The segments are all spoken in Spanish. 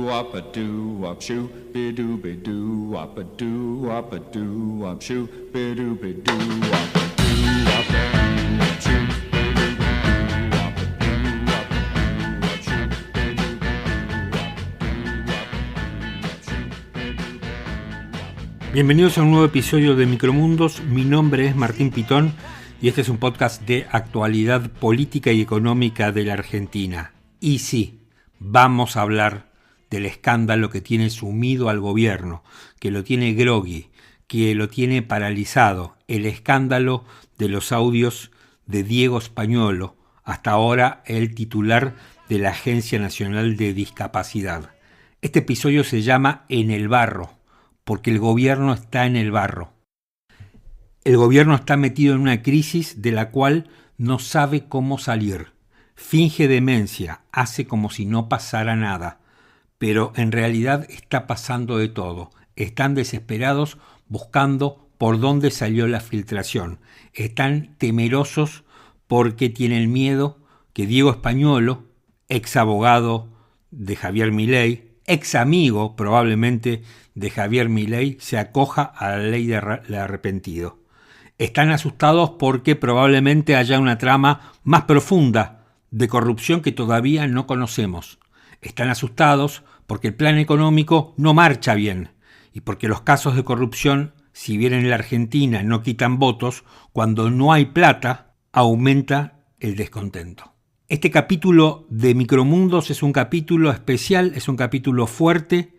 wop a doo wop shoo be doo wop a doo wop shoo be doo wop a doo wop a shoo. Bienvenidos a un nuevo episodio de Micromundos. Mi nombre es Martín Pitón y este es un podcast de actualidad política y económica de la Argentina. Y sí, vamos a hablar del escándalo que tiene sumido al gobierno, que lo tiene groggy, que lo tiene paralizado, el escándalo de los audios de Diego Spagnuolo, hasta ahora el titular de la Agencia Nacional de Discapacidad. Este episodio se llama En el barro, porque el gobierno está en el barro. El gobierno está metido en una crisis de la cual no sabe cómo salir. Finge demencia, hace como si no pasara nada, pero en realidad está pasando de todo. Están desesperados buscando por dónde salió la filtración. Están temerosos porque tienen miedo que Diego Spagnuolo, ex abogado de Javier Milei, ex amigo probablemente de Javier Milei, se acoja a la ley del arrepentido. Están asustados porque probablemente haya una trama más profunda de corrupción que todavía no conocemos. Están asustados porque el plan económico no marcha bien y porque los casos de corrupción, si bien en la Argentina no quitan votos, cuando no hay plata, aumenta el descontento. Este capítulo de Micromundos es un capítulo especial, es un capítulo fuerte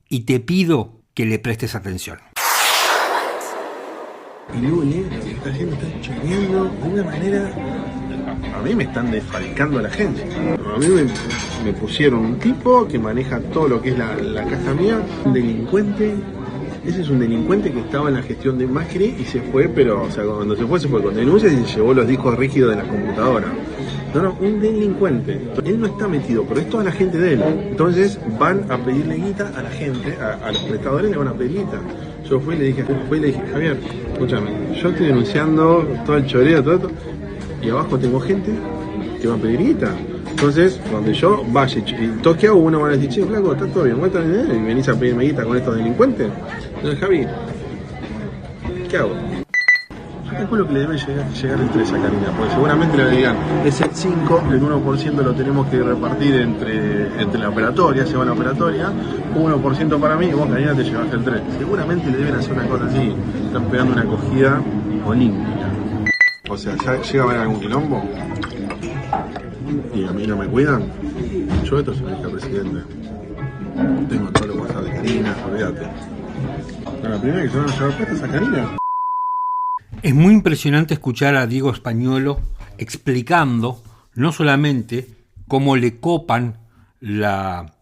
y te pido que le prestes atención. Y luego esta gente está choreando de una manera. A mí me están desfalcando a la gente. A mí me pusieron un tipo que maneja todo lo que es la casa mía, un delincuente. Ese es un delincuente que estaba en la gestión de Macri y se fue, pero o sea, cuando se fue con denuncias y se llevó los discos rígidos de la computadora. No, un delincuente. Él no está metido, pero es toda la gente de él. Entonces van a pedirle guita a la gente, a los prestadores le van a pedir guita. Yo fui y le dije, Javier, escúchame, yo estoy denunciando todo el choreo, todo esto, y abajo tengo gente que va a pedir guita. Entonces, cuando yo vaya y toque a uno, van a decir, che, flaco, está todo bien, y venís a pedirme guita con estos delincuentes. Entonces, Javi, ¿qué hago? Yo calculo que le debe llegar el 3 a Karina, porque seguramente le digan, es el 5, el 1% lo tenemos que repartir entre la operatoria, se va a la operatoria, 1% para mí, y vos, Karina, te llevaste el 3. Seguramente le deben hacer una cosa así, están pegando una acogida olímpica. O sea, ¿ya llega a haber algún quilombo? Y a mí no me cuidan. Yo esto soy el presidente. Tengo todo lo WhatsApp de Karina, olvídate. La primera que se van a llevar puestas a Karina. Es muy impresionante escuchar a Diego Spagnuolo explicando no solamente cómo le copan la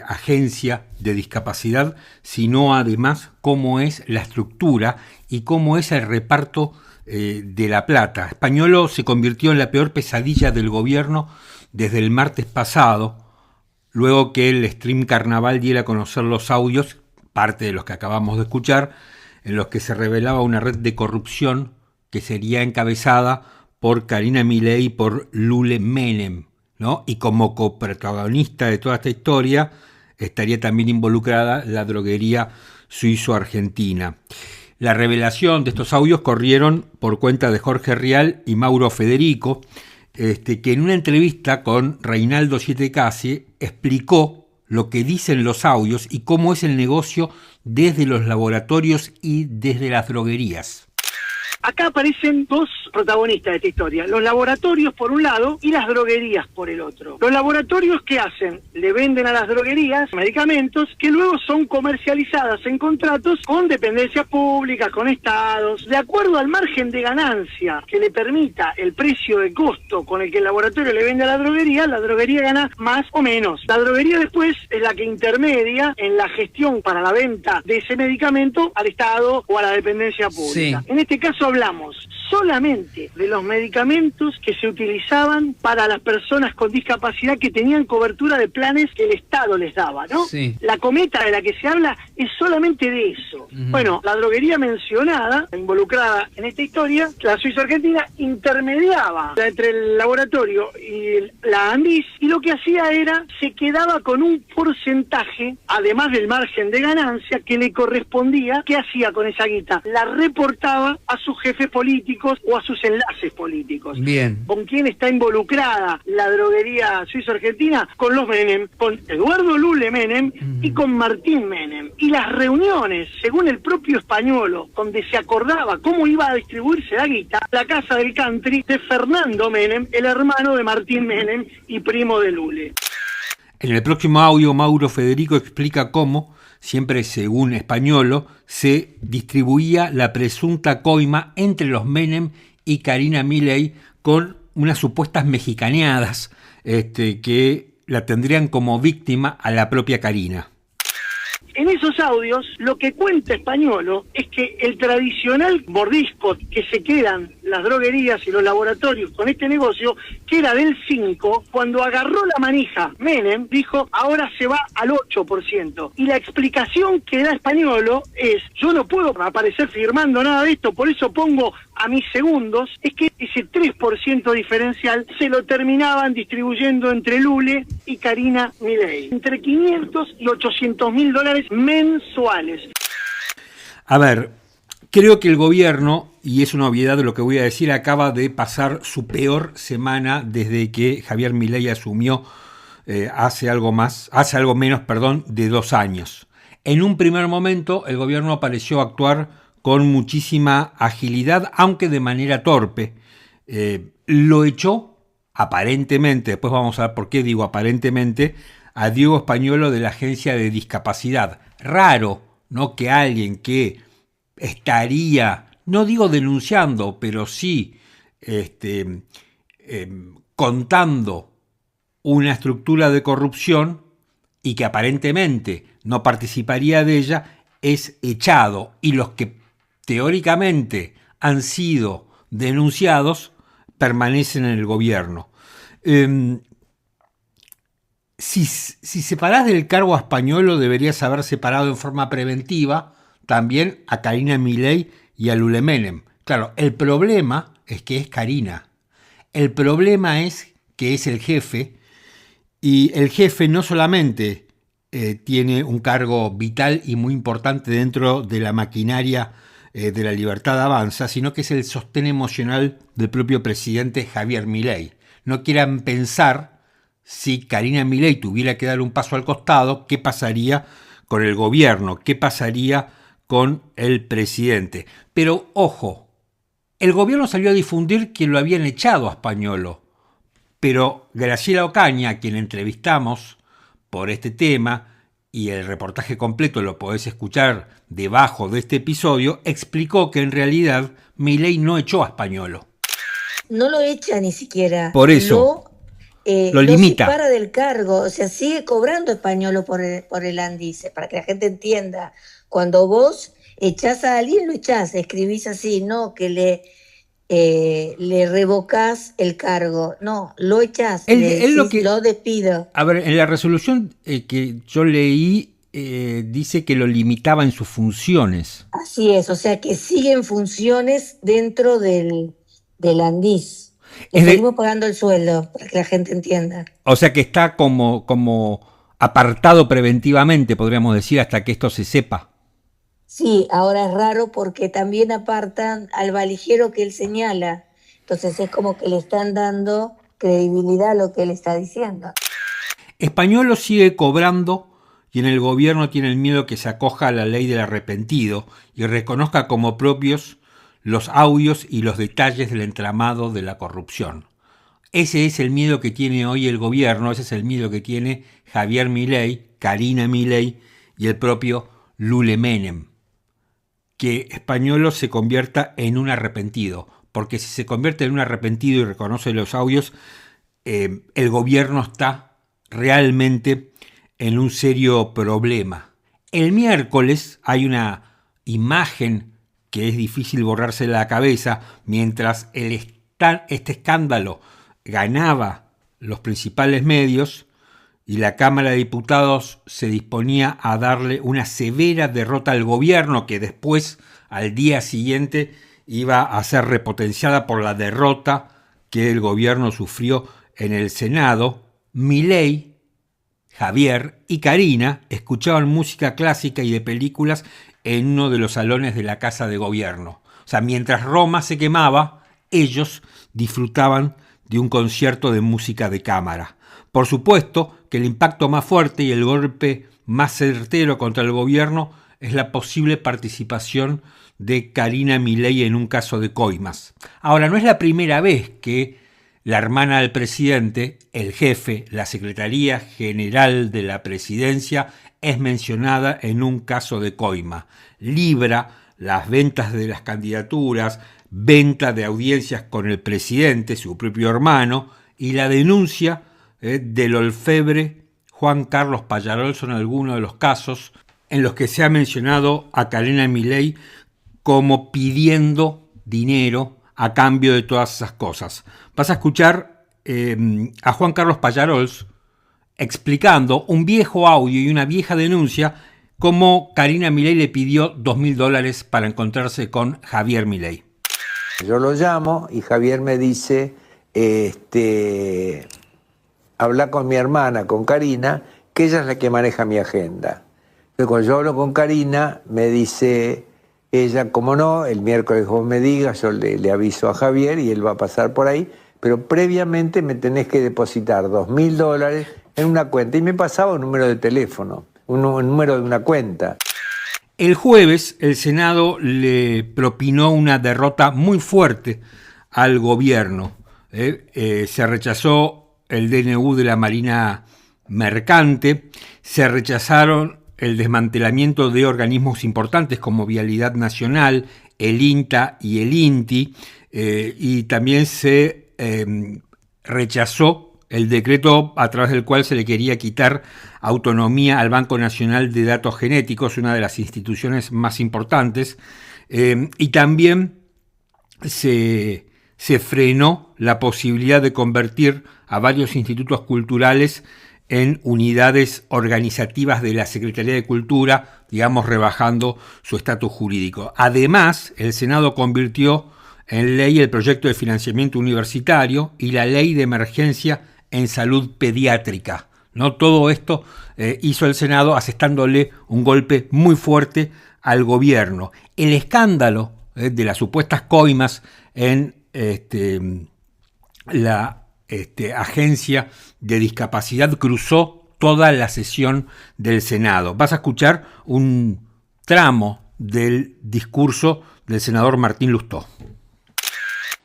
agencia de discapacidad, sino además cómo es la estructura y cómo es el reparto de la plata. Spagnuolo se convirtió en la peor pesadilla del gobierno desde el martes pasado, luego que el Stream Carnaval diera a conocer los audios, parte de los que acabamos de escuchar, en los que se revelaba una red de corrupción que sería encabezada por Karina Milei y por Lule Menem, ¿no? Y como coprotagonista de toda esta historia estaría también involucrada la droguería suizo-argentina. La revelación de estos audios corrieron por cuenta de Jorge Rial y Mauro Federico, que en una entrevista con Reinaldo Siete Casi explicó lo que dicen los audios y cómo es el negocio desde los laboratorios y desde las droguerías. Acá aparecen dos protagonistas de esta historia, los laboratorios por un lado y las droguerías por el otro. Los laboratorios, ¿qué hacen? Le venden a las droguerías medicamentos que luego son comercializadas en contratos con dependencias públicas, con estados, de acuerdo al margen de ganancia que le permita el precio de costo con el que el laboratorio le vende a la droguería gana más o menos. La droguería después es la que intermedia en la gestión para la venta de ese medicamento al estado o a la dependencia pública. Sí. En este caso hablamos solamente de los medicamentos que se utilizaban para las personas con discapacidad que tenían cobertura de planes que el Estado les daba, ¿no? Sí. La cometa de la que se habla es solamente de eso. Bueno, la droguería mencionada, involucrada en esta historia, la Suiza Argentina, intermediaba entre el laboratorio y la Andis, y lo que hacía era, se quedaba con un porcentaje, además del margen de ganancia, que le correspondía. ¿Qué hacía con esa guita? La reportaba a sus jefes políticos o a sus enlaces políticos. Bien. ¿Con quién está involucrada la droguería suizo-argentina? Con los Menem, con Eduardo Lule Menem y con Martín Menem. Y las reuniones, según el propio Españolo, donde se acordaba cómo iba a distribuirse la guita, la casa del country de Fernando Menem, el hermano de Martín Menem y primo de Lule. En el próximo audio, Mauro Federico explica cómo, siempre según Españolo, se distribuía la presunta coima entre los Menem y Karina Milei con unas supuestas mexicaneadas que la tendrían como víctima a la propia Karina. En esos audios, lo que cuenta Españolo es que el tradicional mordisco que se quedan las droguerías y los laboratorios con este negocio, que era del 5%, cuando agarró la manija Menem, dijo, ahora se va al 8%. Y la explicación que da Españolo es, yo no puedo aparecer firmando nada de esto, por eso pongo a mis segundos, es que ese 3% diferencial se lo terminaban distribuyendo entre Lule y Karina Milei, entre 500 y 800 mil dólares mensuales. A ver, creo que el gobierno, y es una obviedad de lo que voy a decir, acaba de pasar su peor semana desde que Javier Milei asumió hace algo menos de 2 años. En un primer momento, el gobierno pareció actuar con muchísima agilidad, aunque de manera torpe. Lo echó, aparentemente, después vamos a ver por qué digo aparentemente, a Diego Españolo de la Agencia de Discapacidad. Raro, ¿no?, que alguien que estaría, no digo denunciando, pero sí contando una estructura de corrupción y que aparentemente no participaría de ella, es echado, y los que teóricamente han sido denunciados permanecen en el gobierno. Si separás del cargo a Españolo, deberías haber separado en forma preventiva también a Karina Milei y a Lule Menem. Claro, el problema es que es Karina. El problema es que es el jefe, y el jefe no solamente tiene un cargo vital y muy importante dentro de la maquinaria de la Libertad Avanza, sino que es el sostén emocional del propio presidente Javier Milei. No quieran pensar, si Karina Milei tuviera que dar un paso al costado, qué pasaría con el gobierno, qué pasaría con el presidente. Pero ojo, el gobierno salió a difundir que lo habían echado a Españolo, pero Graciela Ocaña, a quien entrevistamos por este tema, y el reportaje completo lo podés escuchar debajo de este episodio, explicó que en realidad Milei no echó a Españolo. No lo echa ni siquiera. Por eso lo limita. Lo separa del cargo, o sea, sigue cobrando Españolo por el Andice, para que la gente entienda. Cuando vos echás a alguien, lo echás, escribís así, no que le revocás el cargo, no, lo echás, lo despido. A ver, en la resolución que yo leí dice que lo limitaba en sus funciones. Así es, o sea que siguen funciones dentro del Andis. Seguimos pagando el sueldo, para que la gente entienda. O sea que está como apartado preventivamente, podríamos decir, hasta que esto se sepa. Sí, ahora es raro porque también apartan al valijero que él señala. Entonces es como que le están dando credibilidad a lo que él está diciendo. Españolo sigue cobrando y en el gobierno tiene el miedo que se acoja a la ley del arrepentido y reconozca como propios los audios y los detalles del entramado de la corrupción. Ese es el miedo que tiene hoy el gobierno, ese es el miedo que tiene Javier Milei, Karina Milei y el propio Lule Menem. Que Españolo se convierta en un arrepentido, porque si se convierte en un arrepentido y reconoce los audios, el gobierno está realmente en un serio problema. El miércoles hay una imagen que es difícil borrarse la cabeza, mientras este escándalo ganaba los principales medios y la Cámara de Diputados se disponía a darle una severa derrota al gobierno, que después, al día siguiente, iba a ser repotenciada por la derrota que el gobierno sufrió en el Senado, Milei, Javier y Karina escuchaban música clásica y de películas en uno de los salones de la Casa de Gobierno. O sea, mientras Roma se quemaba, ellos disfrutaban de un concierto de música de cámara. Por supuesto que el impacto más fuerte y el golpe más certero contra el gobierno es la posible participación de Karina Milei en un caso de coimas. Ahora, no es la primera vez que la hermana del presidente, el jefe, la Secretaría General de la Presidencia, es mencionada en un caso de coima. Libra las ventas de las candidaturas, venta de audiencias con el presidente, su propio hermano, y la denuncia del orfebre Juan Carlos Pallarol son algunos de los casos en los que se ha mencionado a Karina Milei como pidiendo dinero a cambio de todas esas cosas. Vas a escuchar a Juan Carlos Pallarols explicando un viejo audio y una vieja denuncia cómo Karina Milei le pidió $2.000 para encontrarse con Javier Milei. Yo lo llamo y Javier me dice, habla con mi hermana, con Karina, que ella es la que maneja mi agenda. Entonces, cuando yo hablo con Karina, me dice ella, como no, el miércoles vos me digas, yo le aviso a Javier y él va a pasar por ahí, pero previamente me tenés que depositar $2.000 en una cuenta. Y me pasaba un número de teléfono, un número de una cuenta. El jueves, el Senado le propinó una derrota muy fuerte al gobierno. Se rechazó el DNU de la Marina Mercante, se rechazaron el desmantelamiento de organismos importantes como Vialidad Nacional, el INTA y el INTI, y también se rechazó el decreto a través del cual se le quería quitar autonomía al Banco Nacional de Datos Genéticos, una de las instituciones más importantes, y también se frenó la posibilidad de convertir a varios institutos culturales en unidades organizativas de la Secretaría de Cultura, digamos, rebajando su estatus jurídico. Además, el Senado convirtió en ley el proyecto de financiamiento universitario y la ley de emergencia en salud pediátrica, ¿no? Todo esto hizo el Senado asestándole un golpe muy fuerte al gobierno. El escándalo de las supuestas coimas en la agencia de discapacidad cruzó toda la sesión del Senado. Vas a escuchar un tramo del discurso del senador Martín Lustó.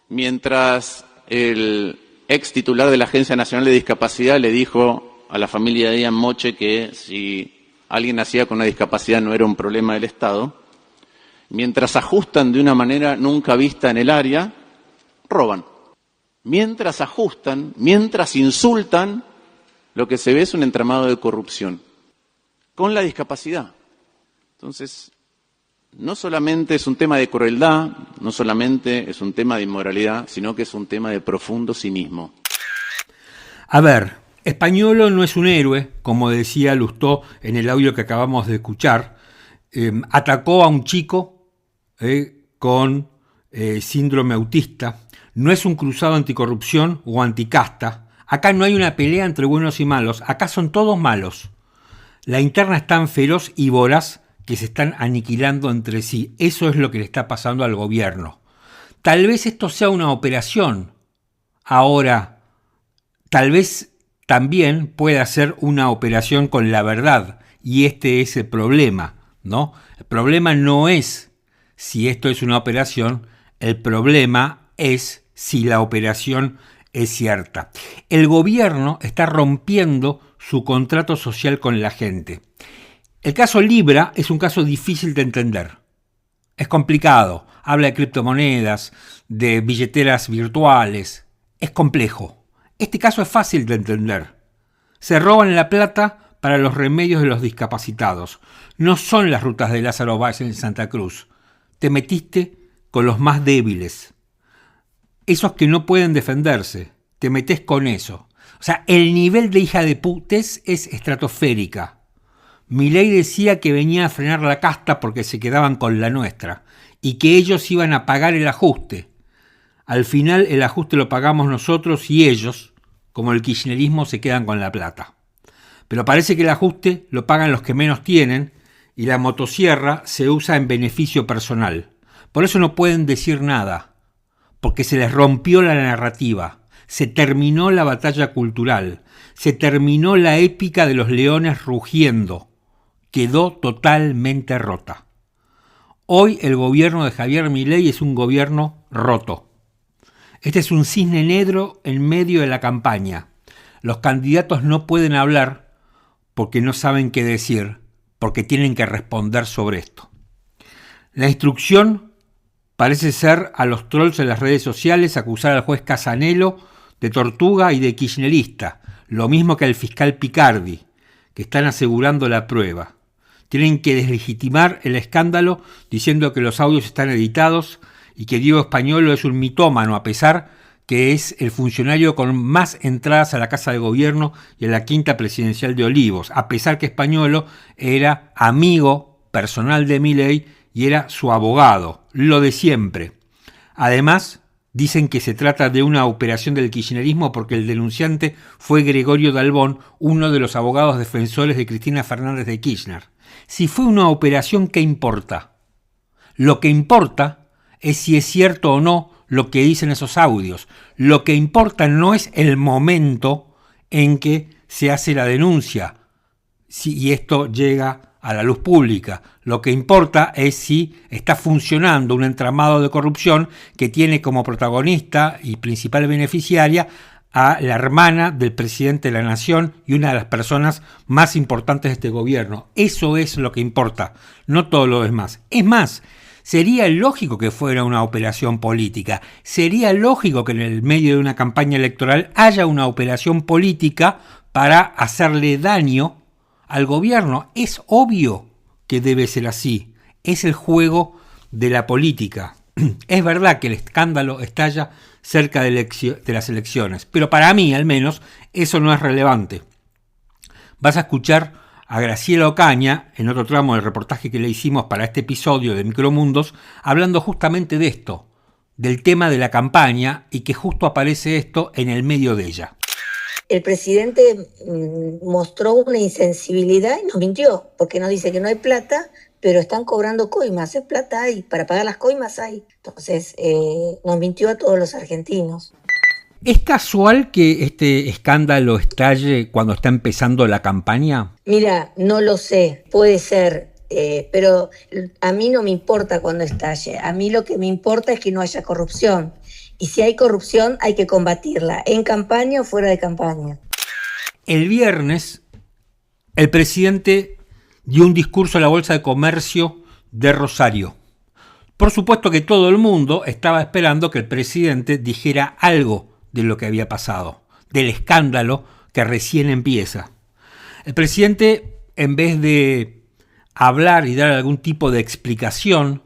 Mientras el ex titular de la Agencia Nacional de Discapacidad le dijo a la familia de Ian Moche que si alguien nacía con una discapacidad no era un problema del Estado, mientras ajustan de una manera nunca vista en el área, roban. Mientras ajustan, mientras insultan, lo que se ve es un entramado de corrupción con la discapacidad. Entonces, no solamente es un tema de crueldad, no solamente es un tema de inmoralidad, sino que es un tema de profundo cinismo. A ver, Españolo no es un héroe, como decía Lustó en el audio que acabamos de escuchar. Atacó a un chico con síndrome autista. No es un cruzado anticorrupción o anticasta. Acá no hay una pelea entre buenos y malos. Acá son todos malos. La interna es tan feroz y voraz que se están aniquilando entre sí. Eso es lo que le está pasando al gobierno. Tal vez esto sea una operación. Ahora, tal vez también pueda ser una operación con la verdad. Y este es el problema, ¿no? El problema no es si esto es una operación. El problema es si la operación es cierta. El gobierno está rompiendo su contrato social con la gente. El caso Libra es un caso difícil de entender. Es complicado. Habla de criptomonedas, de billeteras virtuales. Es complejo. Este caso es fácil de entender. Se roban la plata para los remedios de los discapacitados. No son las rutas de Lázaro Báez en Santa Cruz. te metiste con los más débiles. Esos que no pueden defenderse, te metés con eso. O sea, el nivel de hija de putes es estratosférica. Milei decía que venía a frenar la casta porque se quedaban con la nuestra y que ellos iban a pagar el ajuste. Al final el ajuste lo pagamos nosotros y ellos, como el kirchnerismo, se quedan con la plata. Pero parece que el ajuste lo pagan los que menos tienen y la motosierra se usa en beneficio personal. Por eso no pueden decir nada, porque se les rompió la narrativa, se terminó la batalla cultural, se terminó la épica de los leones rugiendo, quedó totalmente rota. Hoy el gobierno de Javier Milei es un gobierno roto. Este es un cisne negro en medio de la campaña. Los candidatos no pueden hablar porque no saben qué decir, porque tienen que responder sobre esto. La instrucción parece ser a los trolls en las redes sociales acusar al juez Casanelo de tortuga y de kirchnerista, lo mismo que al fiscal Picardi, que están asegurando la prueba. Tienen que deslegitimar el escándalo diciendo que los audios están editados y que Diego Españolo es un mitómano, a pesar que es el funcionario con más entradas a la Casa de Gobierno y a la quinta presidencial de Olivos, a pesar que Españolo era amigo personal de Milei y era su abogado, lo de siempre. Además, dicen que se trata de una operación del kirchnerismo porque el denunciante fue Gregorio Dalbón, uno de los abogados defensores de Cristina Fernández de Kirchner. Si fue una operación, ¿qué importa? Lo que importa es si es cierto o no lo que dicen esos audios. Lo que importa no es el momento en que se hace la denuncia y esto llega a la luz pública. Lo que importa es si está funcionando un entramado de corrupción que tiene como protagonista y principal beneficiaria a la hermana del presidente de la Nación y una de las personas más importantes de este gobierno. Eso es lo que importa, no todo lo demás. Es más, sería lógico que fuera una operación política. Sería lógico que en el medio de una campaña electoral haya una operación política para hacerle daño al gobierno. Es obvio que debe ser así. Es el juego de la política. Es verdad que el escándalo estalla cerca de las elecciones, pero para mí, al menos, eso no es relevante. Vas a escuchar a Graciela Ocaña, en otro tramo del reportaje que le hicimos para este episodio de Micromundos, hablando justamente de esto, del tema de la campaña, y que justo aparece esto en el medio de ella. El presidente mostró una insensibilidad y nos mintió, porque nos dice que no hay plata, pero están cobrando coimas. Es plata hay, para pagar las coimas hay. Entonces nos mintió a todos los argentinos. ¿Es casual que este escándalo estalle cuando está empezando la campaña? Mira, no lo sé, puede ser, pero a mí no me importa cuando estalle. A mí lo que me importa es que no haya corrupción. Y si hay corrupción hay que combatirla, en campaña o fuera de campaña. El viernes, el presidente dio un discurso a la Bolsa de Comercio de Rosario. Por supuesto que todo el mundo estaba esperando que el presidente dijera algo de lo que había pasado, del escándalo que recién empieza. El presidente, en vez de hablar y dar algún tipo de explicación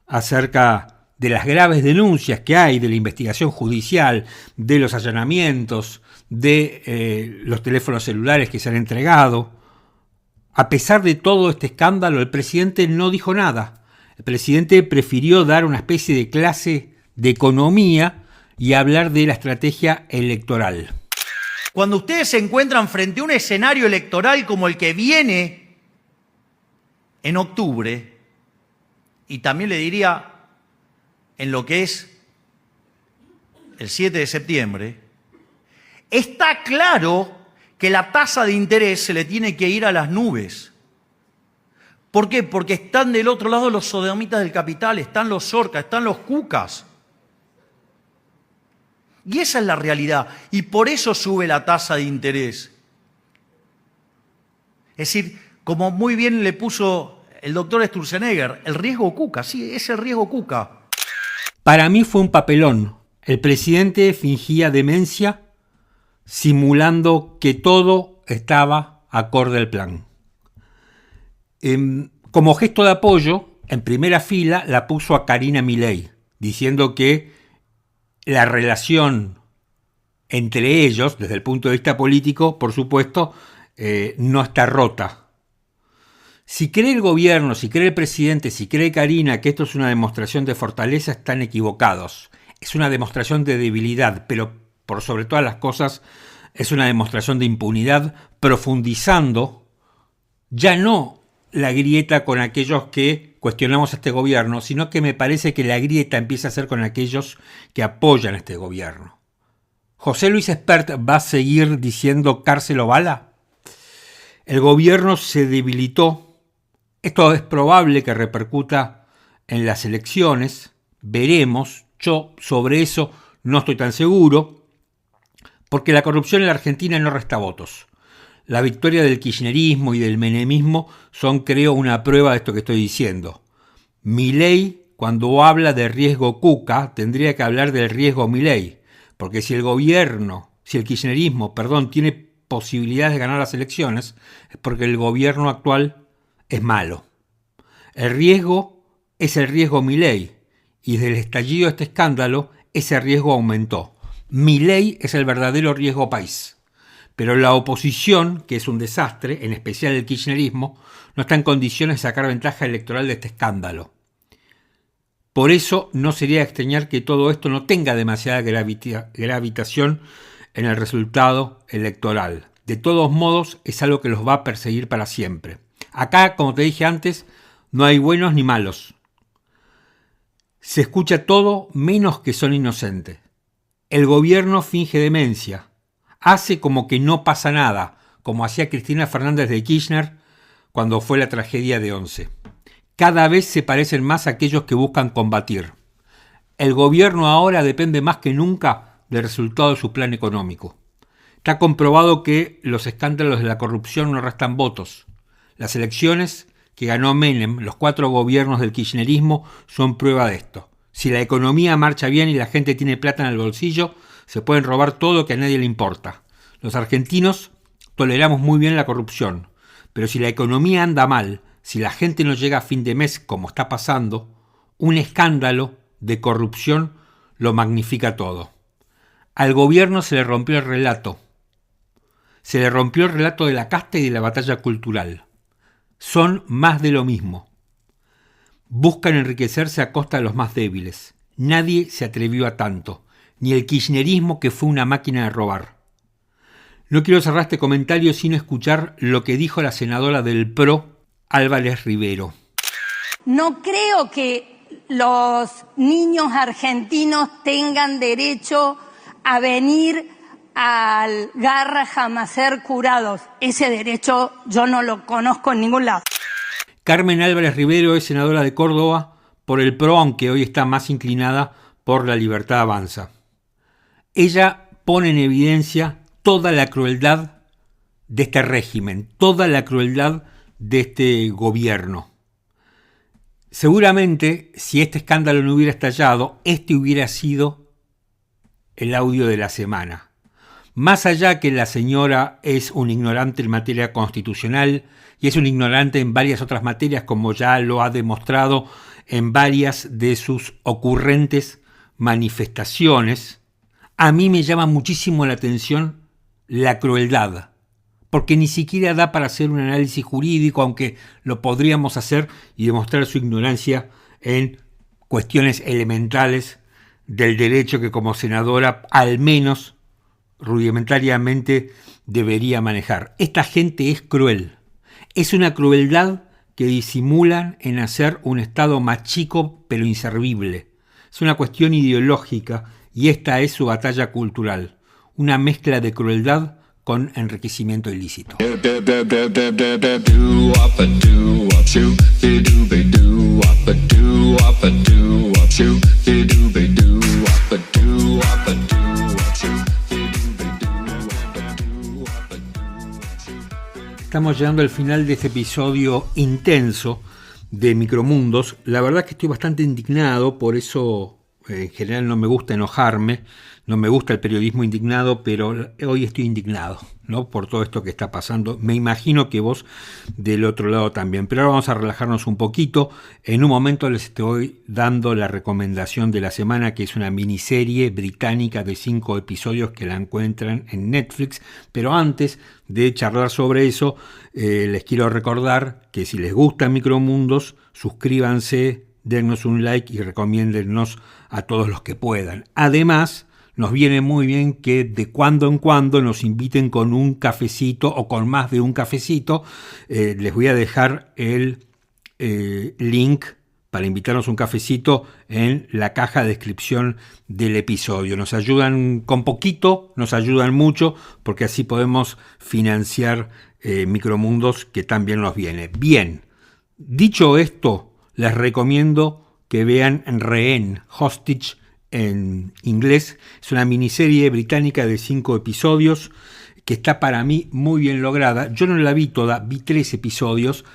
acerca de las graves denuncias que hay de la investigación judicial, de los allanamientos, de los teléfonos celulares que se han entregado, a pesar de todo este escándalo, el presidente no dijo nada. El presidente prefirió dar una especie de clase de economía y hablar de la estrategia electoral. Cuando ustedes se encuentran frente a un escenario electoral como el que viene en octubre, y también le diría en lo que es el 7 de septiembre, está claro que la tasa de interés se le tiene que ir a las nubes. ¿Por qué? Porque están del otro lado los sodomitas del capital, están los orcas, están los cucas. Y esa es la realidad. Y por eso sube la tasa de interés. Es decir, como muy bien le puso el doctor Sturzenegger, el riesgo cuca, sí, es el riesgo cuca. Para mí fue un papelón. El presidente fingía demencia, simulando que todo estaba acorde al plan. Como gesto de apoyo, en primera fila la puso a Karina Milei, diciendo que la relación entre ellos, desde el punto de vista político, por supuesto, no está rota. Si cree el gobierno, si cree el presidente, si cree Karina que esto es una demostración de fortaleza, están equivocados. Es una demostración de debilidad, pero por sobre todas las cosas es una demostración de impunidad, profundizando ya no la grieta con aquellos que cuestionamos a este gobierno, sino que me parece que la grieta empieza a ser con aquellos que apoyan a este gobierno. ¿José Luis Espert va a seguir diciendo cárcel o bala? El gobierno se debilitó. Esto es probable que repercuta en las elecciones. Veremos. Yo sobre eso no estoy tan seguro, porque la corrupción en la Argentina no resta votos. La victoria del kirchnerismo y del menemismo son, creo, una prueba de esto que estoy diciendo. Milei, cuando habla de riesgo Cuca, tendría que hablar del riesgo Milei, porque si el kirchnerismo, tiene posibilidades de ganar las elecciones, es porque el gobierno actual es malo. El riesgo es el riesgo Milei, y desde el estallido de este escándalo, ese riesgo aumentó. Milei es el verdadero riesgo país. Pero la oposición, que es un desastre, en especial el kirchnerismo, no está en condiciones de sacar ventaja electoral de este escándalo. Por eso no sería extrañar que todo esto no tenga demasiada gravitación en el resultado electoral. De todos modos, es algo que los va a perseguir para siempre. Acá, como te dije antes, no hay buenos ni malos. Se escucha todo menos que son inocentes. El gobierno finge demencia. Hace como que no pasa nada, como hacía Cristina Fernández de Kirchner cuando fue la tragedia de Once. Cada vez se parecen más a aquellos que buscan combatir. El gobierno ahora depende más que nunca del resultado de su plan económico. Está comprobado que los escándalos de la corrupción no restan votos. Las elecciones que ganó Menem, los 4 gobiernos del kirchnerismo, son prueba de esto. Si la economía marcha bien y la gente tiene plata en el bolsillo, se pueden robar todo que a nadie le importa. Los argentinos toleramos muy bien la corrupción, pero si la economía anda mal, si la gente no llega a fin de mes como está pasando, un escándalo de corrupción lo magnifica todo. Al gobierno se le rompió el relato. Se le rompió el relato de la casta y de la batalla cultural. Son más de lo mismo. Buscan enriquecerse a costa de los más débiles. Nadie se atrevió a tanto. Ni el kirchnerismo, que fue una máquina de robar. No quiero cerrar este comentario sin escuchar lo que dijo la senadora del PRO, Álvarez Rivero. No creo que los niños argentinos tengan derecho a venir al Garrahan a ser curados. Ese derecho yo no lo conozco en ningún lado. Carmen Álvarez Rivero es senadora de Córdoba por el PRO, aunque hoy está más inclinada por La Libertad Avanza. Ella pone en evidencia toda la crueldad de este régimen, toda la crueldad de este gobierno. Seguramente, si este escándalo no hubiera estallado, este hubiera sido el audio de la semana. Más allá que la señora es un ignorante en materia constitucional y es un ignorante en varias otras materias, como ya lo ha demostrado en varias de sus ocurrentes manifestaciones, a mí me llama muchísimo la atención la crueldad, porque ni siquiera da para hacer un análisis jurídico, aunque lo podríamos hacer y demostrar su ignorancia en cuestiones elementales del derecho que como senadora al menos rudimentariamente debería manejar. Esta gente es cruel. Es una crueldad que disimulan en hacer un Estado más chico pero inservible. Es una cuestión ideológica y esta es su batalla cultural. Una mezcla de crueldad con enriquecimiento ilícito. Estamos llegando al final de este episodio intenso de Micromundos. La verdad es que estoy bastante indignado, por eso en general no me gusta enojarme, no me gusta el periodismo indignado, pero hoy estoy indignado, ¿no? Por todo esto que está pasando. Me imagino que vos del otro lado también. Pero ahora vamos a relajarnos un poquito. En un momento les estoy dando la recomendación de la semana, que es una miniserie británica de 5 episodios que la encuentran en Netflix. Pero antes de charlar sobre eso, les quiero recordar que si les gustan Micromundos, suscríbanse, dennos un like y recomiéndennos a todos los que puedan. Además, nos viene muy bien que de cuando en cuando nos inviten con un cafecito o con más de un cafecito. Les voy a dejar el link para invitarnos un cafecito en la caja de descripción del episodio. Nos ayudan con poquito, nos ayudan mucho, porque así podemos financiar Micromundos, que también nos viene. Bien, dicho esto, les recomiendo que vean Rehén, Hostage, en inglés. Es una miniserie británica de 5 episodios que está para mí muy bien lograda. Yo no la vi toda, vi 3 episodios,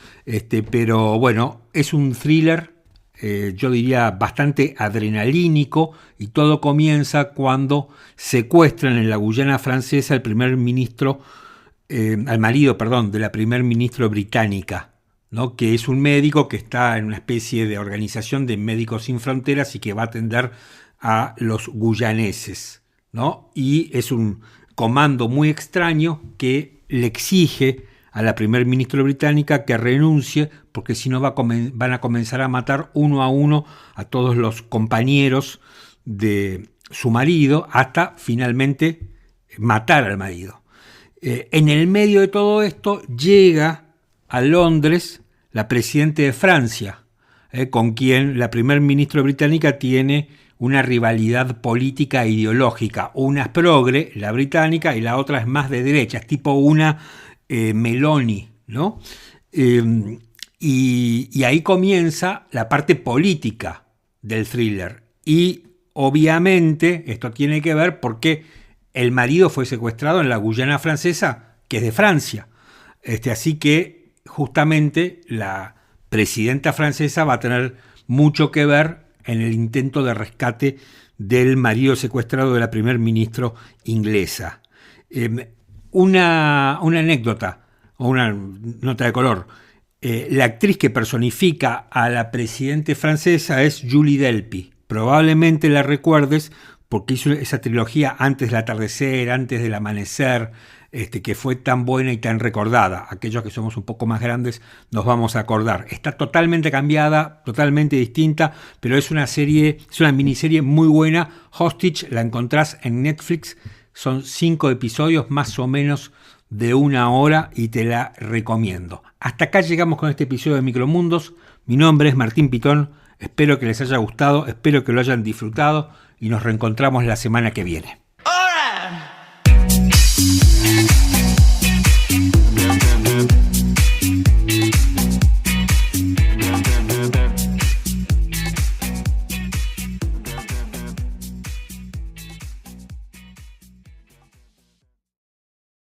pero bueno, es un thriller, yo diría bastante adrenalínico, y todo comienza cuando secuestran en la Guyana francesa al marido de la primer ministro británica, ¿no? Que es un médico que está en una especie de organización de Médicos Sin Fronteras y que va a atender a los guyaneses, ¿no? Y es un comando muy extraño que le exige a la primer ministra británica que renuncie, porque si no van a comenzar a matar uno a uno a todos los compañeros de su marido, hasta finalmente matar al marido. En el medio de todo esto llega a Londres la presidenta de Francia, con quien la primer ministra británica tiene una rivalidad política e ideológica. Una es progre, la británica, y la otra es más de derecha, es tipo una Meloni, ¿no? Y ahí comienza la parte política del thriller. Y obviamente esto tiene que ver porque el marido fue secuestrado en la Guyana francesa, que es de Francia. Así que justamente la presidenta francesa va a tener mucho que ver en el intento de rescate del marido secuestrado de la primer ministro inglesa. Una anécdota o una nota de color. La actriz que personifica a la presidenta francesa es Julie Delpy. Probablemente la recuerdes porque hizo esa trilogía Antes del atardecer, Antes del amanecer, que fue tan buena y tan recordada. Aquellos que somos un poco más grandes nos vamos a acordar. Está totalmente cambiada, totalmente distinta, pero es una miniserie muy buena. Hostage la encontrás en Netflix. Son 5 episodios más o menos de 1 hora y te la recomiendo. Hasta acá llegamos con este episodio de Micromundos. Mi nombre es Martín Pitón. Espero que les haya gustado, espero que lo hayan disfrutado y nos reencontramos la semana que viene.